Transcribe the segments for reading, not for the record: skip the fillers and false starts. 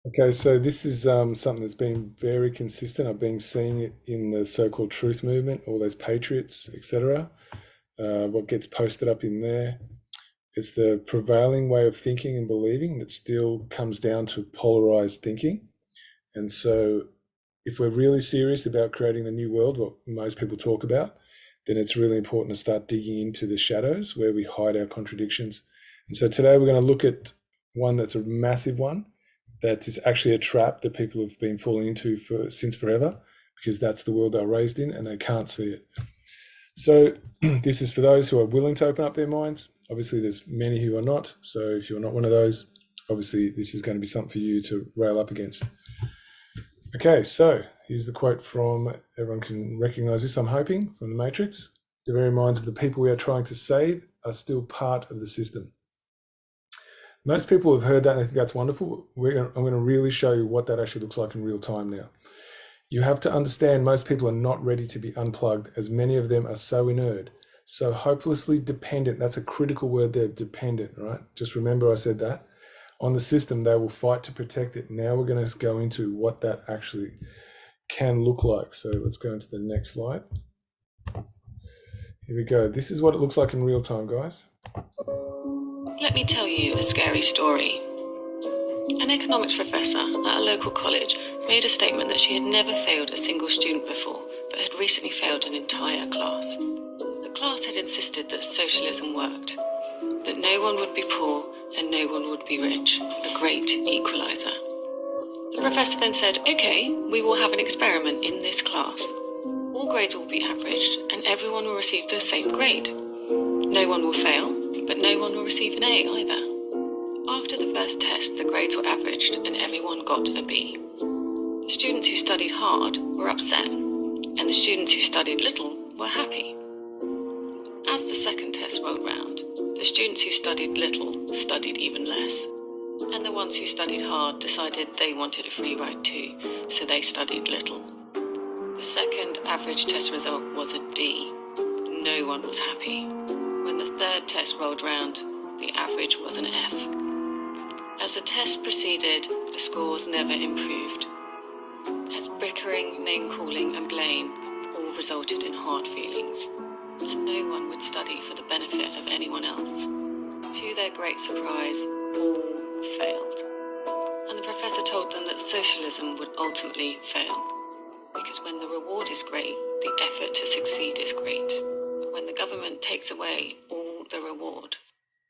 Okay, so this is something that's been very consistent. I've been seeing it in the so-called truth movement, all those patriots, etc. What gets posted up in there. It's the prevailing way of thinking and believing that still comes down to polarized thinking. And so, if we're really serious about creating the new world, what most people talk about, then it's really important to start digging into the shadows where we hide our contradictions. And so, today we're going to look at one that's a massive one that is actually a trap that people have been falling into since forever, because that's the world they're raised in and they can't see it. So this is for those who are willing to open up their minds. Obviously, there's many who are not. So if you're not one of those, obviously this is going to be something for you to rail up against. Okay, so here's the quote from, everyone can recognize this, I'm hoping, from The Matrix. The very minds of the people we are trying to save are still part of the system. Most people have heard that and they think that's wonderful. I'm going to really show you what that actually looks like in real time now. You have to understand most people are not ready to be unplugged, as many of them are so inert, so hopelessly dependent. That's a critical word there, dependent, right? Just remember I said that. On the system, they will fight to protect it. Now we're going to go into what that actually can look like. So let's go into the next slide. Here we go. This is what it looks like in real time, guys. Let me tell you a scary story. An economics professor at a local college made a statement that she had never failed a single student before, but had recently failed an entire class. The class had insisted that socialism worked, that no one would be poor and no one would be rich, a great equalizer. The professor then said, okay, we will have an experiment in this class. All grades will be averaged and everyone will receive the same grade. No one will fail, but no one will receive an A either. After the first test, the grades were averaged and everyone got a B. The students who studied hard were upset, and the students who studied little were happy. As the second test rolled round, the students who studied little studied even less, and the ones who studied hard decided they wanted a free ride too, so they studied little. The second average test result was a D. No one was happy. When the third test rolled round, the average was an F. As the test proceeded, the scores never improved, as bickering, name-calling and blame all resulted in hard feelings, and no one would study for the benefit of anyone else. To their great surprise, all failed, and the professor told them that socialism would ultimately fail, because when the reward is great, the effort to succeed is great. But when the government takes away all the reward,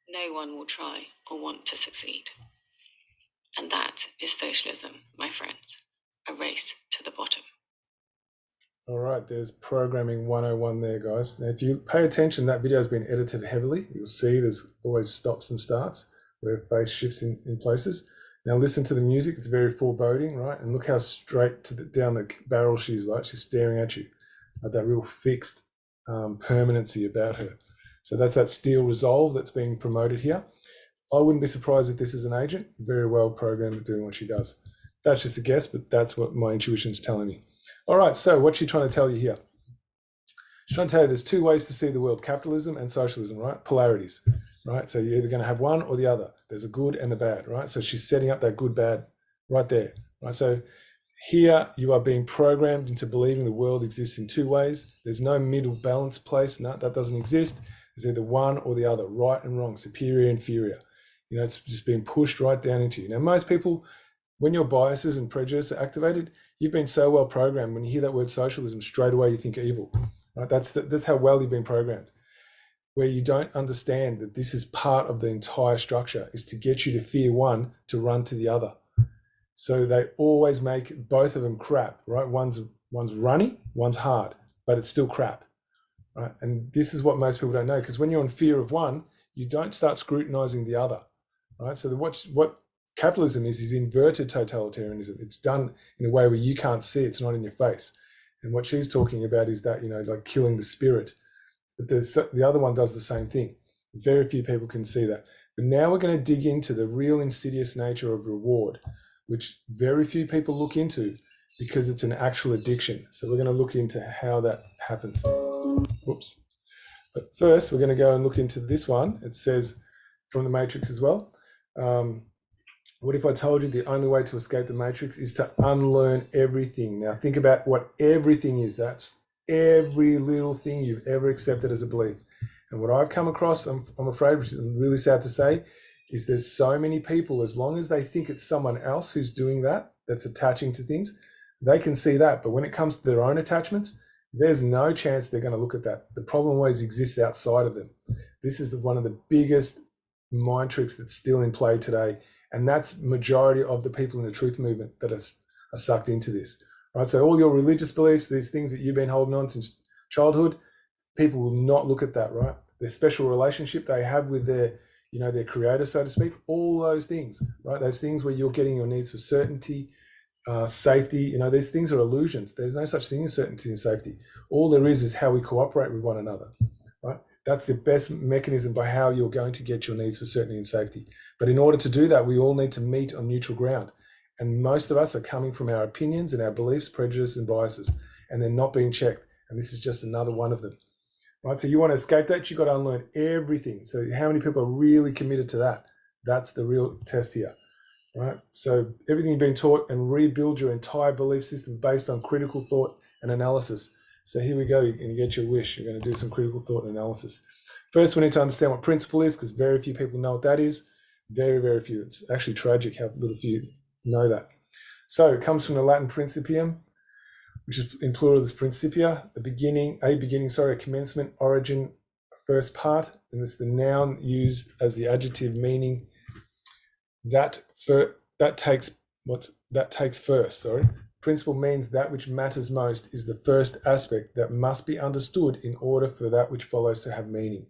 no one will try or want to succeed. And that is socialism, my friends, a race to the bottom. All right, there's programming 101 there, guys. Now, if you pay attention, that video has been edited heavily. You'll see there's always stops and starts where face shifts in places. Now listen to the music. It's very foreboding, right? And look how straight down the barrel she's like. She's staring at you. Like that real fixed permanency about her. So that's that steel resolve that's being promoted here. I wouldn't be surprised if this is an agent, very well programmed at doing what she does. That's just a guess, but that's what my intuition is telling me. All right, so what's she trying to tell you here? She's trying to tell you there's two ways to see the world, capitalism and socialism, right? Polarities, right? So you're either going to have one or the other. There's a good and the bad, right? So she's setting up that good, bad right there, right? So here you are being programmed into believing the world exists in two ways. There's no middle balance place. No, that doesn't exist. There's either one or the other, right and wrong, superior, inferior. You know, it's just being pushed right down into you. Now, most people, when your biases and prejudice are activated, you've been so well programmed. When you hear that word socialism, straight away you think evil. Right? That's how well you've been programmed. Where you don't understand that this is part of the entire structure, is to get you to fear one to run to the other. So they always make both of them crap, right? One's runny, one's hard, but it's still crap, right? And this is what most people don't know, because when you're in fear of one, you don't start scrutinizing the other, right? So what capitalism is inverted totalitarianism. It's done in a way where you can't see, it's not in your face. And what she's talking about is that, you know, like killing the spirit. But the other one does the same thing. Very few people can see that. But now we're going to dig into the real insidious nature of reward, which very few people look into because it's an actual addiction. So we're going to look into how that happens. Whoops. But first, we're going to go and look into this one. It says from the Matrix as well. What if I told you the only way to escape the matrix is to unlearn everything? Now think about what everything is. That's every little thing you've ever accepted as a belief. And what I've come across, I'm afraid, which is really sad to say, is there's so many people, as long as they think it's someone else who's doing that, that's attaching to things, they can see that. But when it comes to their own attachments, there's no chance they're going to look at that. The problem always exists outside of them. This is one of the biggest mind tricks that's still in play today. And that's majority of the people in the truth movement that are sucked into this, right? So all your religious beliefs, these things that you've been holding on since childhood, people will not look at that, right? Their special relationship they have with their, their creator, so to speak, all those things, right? Those things where you're getting your needs for certainty, safety, these things are illusions. There's no such thing as certainty and safety. All there is how we cooperate with one another, right? That's the best mechanism by how you're going to get your needs for certainty and safety. But in order to do that, we all need to meet on neutral ground. And most of us are coming from our opinions and our beliefs, prejudices, and biases, and they're not being checked. And this is just another one of them, right? So you want to escape that, you've got to unlearn everything. So how many people are really committed to that? That's the real test here, right? So everything you've been taught, and rebuild your entire belief system based on critical thought and analysis. So here we go, you're going to get your wish. You're going to do some critical thought and analysis. First, we need to understand what principle is, because very few people know what that is. Very, very few. It's actually tragic how little few know that. So it comes from the Latin principium, which is in plural is principia, a beginning, a commencement, origin, first part, and it's the noun used as the adjective meaning that takes first. Principle means that which matters most is the first aspect that must be understood in order for that which follows to have meaning.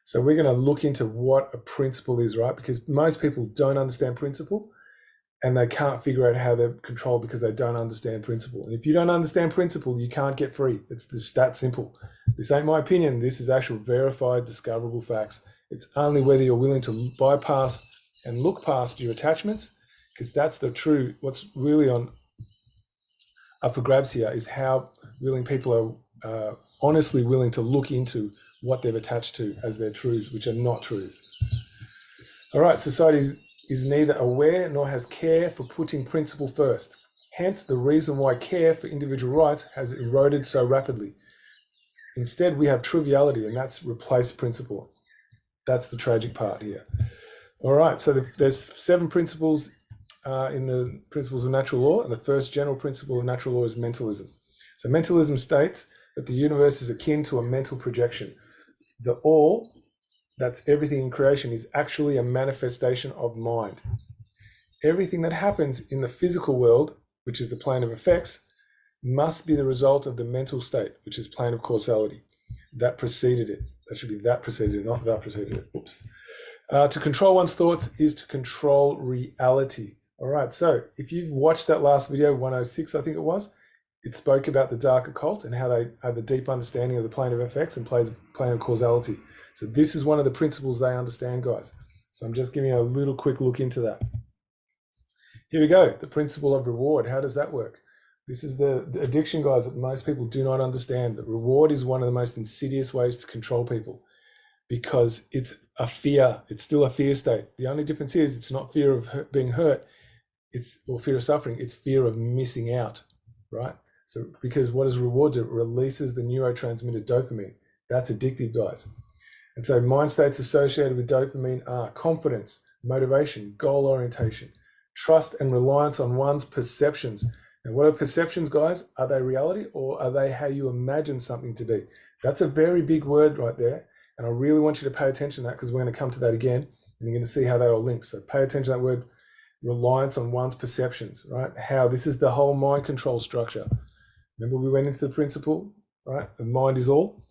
So we're going to look into what a principle is, right? Because most people don't understand principle, and they can't figure out how they're controlled because they don't understand principle. And if you don't understand principle, you can't get free. It's just that simple. This ain't my opinion. This is actual verified, discoverable facts. It's only whether you're willing to bypass and look past your attachments, because that's the true, what's really up for grabs here is how willing people are honestly willing to look into what they've attached to as their truths, which are not truths. All right, society is neither aware nor has care for putting principle first. Hence, the reason why care for individual rights has eroded so rapidly. Instead, we have triviality, and that's replaced principle. That's the tragic part here. All right, so there's 7 principles in the principles of natural law, and the first general principle of natural law is mentalism. So mentalism states that the universe is akin to a mental projection. The all, that's everything in creation, is actually a manifestation of mind. Everything that happens in the physical world, which is the plane of effects, must be the result of the mental state, which is plane of causality. That preceded it. That should be that preceded it, not that preceded it. Oops. To control one's thoughts is to control reality. All right, so if you've watched that last video, 106, I think it was, it spoke about the dark occult and how they have a deep understanding of the plane of effects and plane of causality. So this is one of the principles they understand, guys. So I'm just giving you a little quick look into that. Here we go, the principle of reward. How does that work? This is the addiction, guys, that most people do not understand. That reward is one of the most insidious ways to control people, because it's a fear. It's still a fear state. The only difference is it's not fear of being hurt, or fear of suffering. It's fear of missing out, right? So because what does reward do? It releases the neurotransmitter dopamine. That's addictive, guys. And so mind states associated with dopamine are confidence, motivation, goal orientation, trust and reliance on one's perceptions. Now, what are perceptions, guys? Are they reality, or are they how you imagine something to be? That's a very big word right there. And I really want you to pay attention to that, because we're going to come to that again, and you're going to see how that all links. So pay attention to that word, reliance on one's perceptions, right? How this is the whole mind control structure. Remember we went into the principle, right? The mind is all.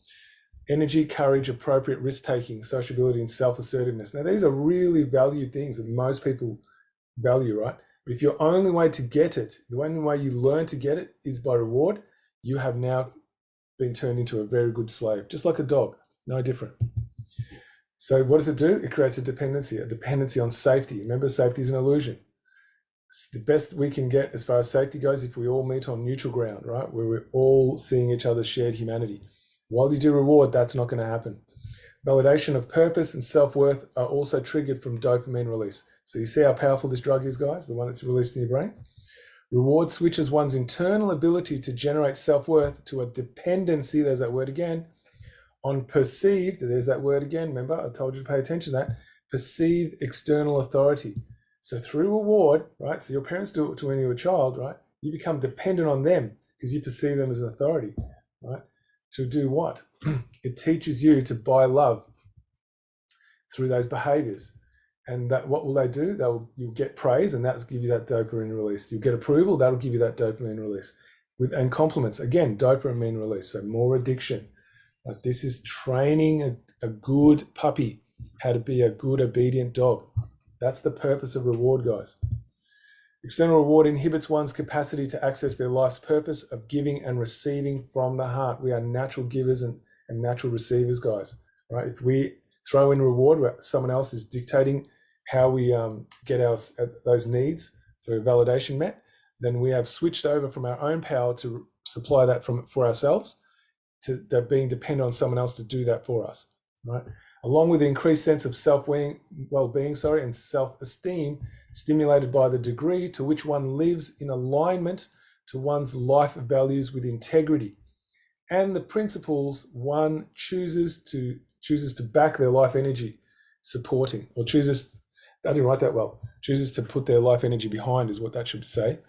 Energy, courage, appropriate risk-taking, sociability, and self-assertiveness. Now, these are really valued things that most people value, right? But if your only way to get it, the only way you learn to get it is by reward, you have now been turned into a very good slave, just like a dog, no different. So what does it do? It creates a dependency on safety. Remember, safety is an illusion. It's the best we can get as far as safety goes if we all meet on neutral ground, right? Where we're all seeing each other's shared humanity. While you do reward, that's not going to happen. Validation of purpose and self-worth are also triggered from dopamine release. So you see how powerful this drug is, guys, the one that's released in your brain? Reward switches one's internal ability to generate self-worth to a dependency, there's that word again, on perceived, there's that word again, remember, I told you to pay attention to that, perceived external authority. So through reward, right, so your parents do it to when you're a child, right, you become dependent on them because you perceive them as an authority, right? To do what? It teaches you to buy love through those behaviors. And that, what will they do? You'll get praise, and that'll give you that dopamine release. You'll get approval, that'll give you that dopamine release. And compliments, again, dopamine release, so more addiction. Like this is training a good puppy how to be a good obedient dog. That's the purpose of reward, guys. External reward inhibits one's capacity to access their life's purpose of giving and receiving from the heart. We are natural givers and natural receivers, guys. Right? If we throw in reward where someone else is dictating how we get those needs for validation met, then we have switched over from our own power to supply that for ourselves to being dependent on someone else to do that for us. Right? Along with the increased sense of well-being, and self-esteem, stimulated by the degree to which one lives in alignment to one's life values with integrity, and the principles one chooses to back their life energy supporting, or chooses, I didn't write that well, chooses to put their life energy behind is what that should say.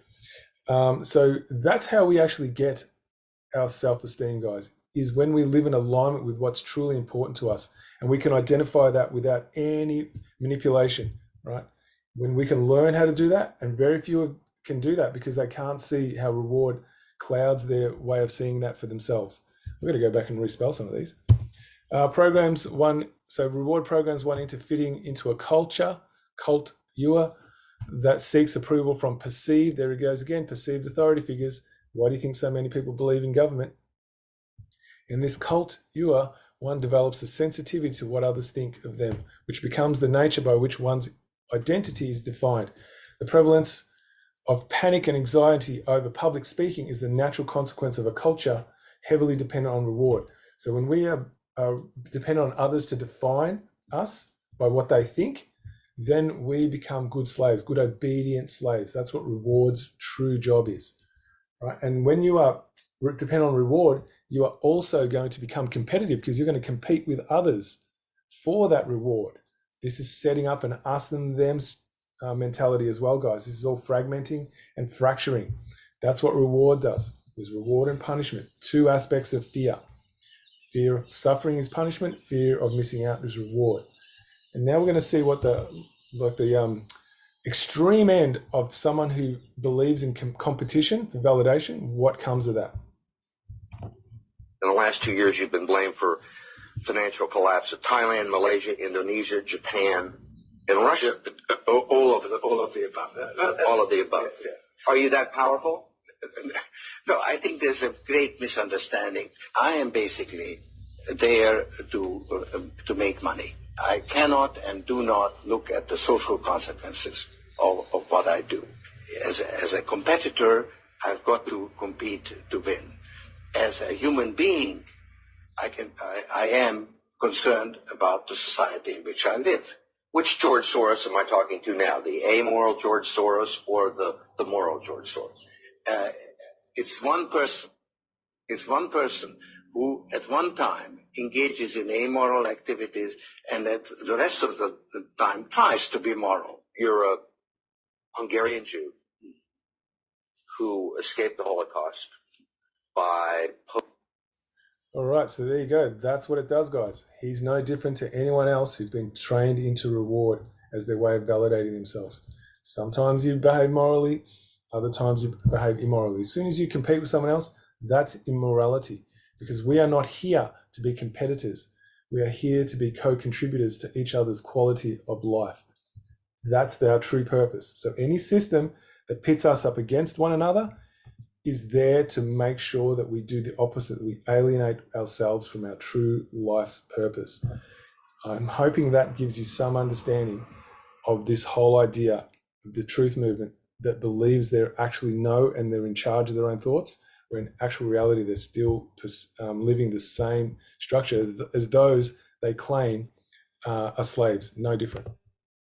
So that's how we actually get our self-esteem, guys, is when we live in alignment with what's truly important to us. And we can identify that without any manipulation, right? When we can learn how to do that, and very few can do that because they can't see how reward clouds their way of seeing that for themselves. We're going to go back and respell some of these. Reward programs one into fitting into a cult that seeks approval from perceived, there it goes again, perceived authority figures. Why do you think so many people believe in government? In this cult one develops a sensitivity to what others think of them, which becomes the nature by which one's identity is defined. The prevalence of panic and anxiety over public speaking is the natural consequence of a culture heavily dependent on reward. So when we are dependent on others to define us by what they think, then we become good slaves, good obedient slaves. That's what reward's true job is, right? And when you are dependent on reward, you are also going to become competitive because you're going to compete with others for that reward. This is setting up an us and them mentality as well, guys. This is all fragmenting and fracturing. That's what reward does. There's reward and punishment, two aspects of fear. Fear of suffering is punishment, fear of missing out is reward. And now we're going to see what the extreme end of someone who believes in competition for validation, what comes of that. In the last 2 years, you've been blamed for financial collapse of Thailand, Malaysia, Indonesia, Japan, and Russia. All of the above. All of the above. Yeah. Are you that powerful? No, I think there's a great misunderstanding. I am basically there to make money. I cannot and do not look at the social consequences of what I do. As a competitor, I've got to compete to win. As a human being, I am concerned about the society in which I live. Which George Soros am I talking to now? The amoral George Soros or the moral George Soros? It's one person. It's one person who at one time engages in amoral activities and at the rest of the time tries to be moral. You're a Hungarian Jew who escaped the Holocaust by... All right, so there you go. That's what it does, guys. He's no different to anyone else who's been trained into reward as their way of validating themselves. Sometimes you behave morally, other times you behave immorally. As soon as you compete with someone else, that's immorality, because we are not here to be competitors. We are here to be co-contributors to each other's quality of life. That's our true purpose. So any system that pits us up against one another is there to make sure that we do the opposite, that we alienate ourselves from our true life's purpose. I'm hoping that gives you some understanding of this whole idea of the truth movement that believes they actually know and they're in charge of their own thoughts, where in actual reality they're still living the same structure as those they claim are slaves, no different.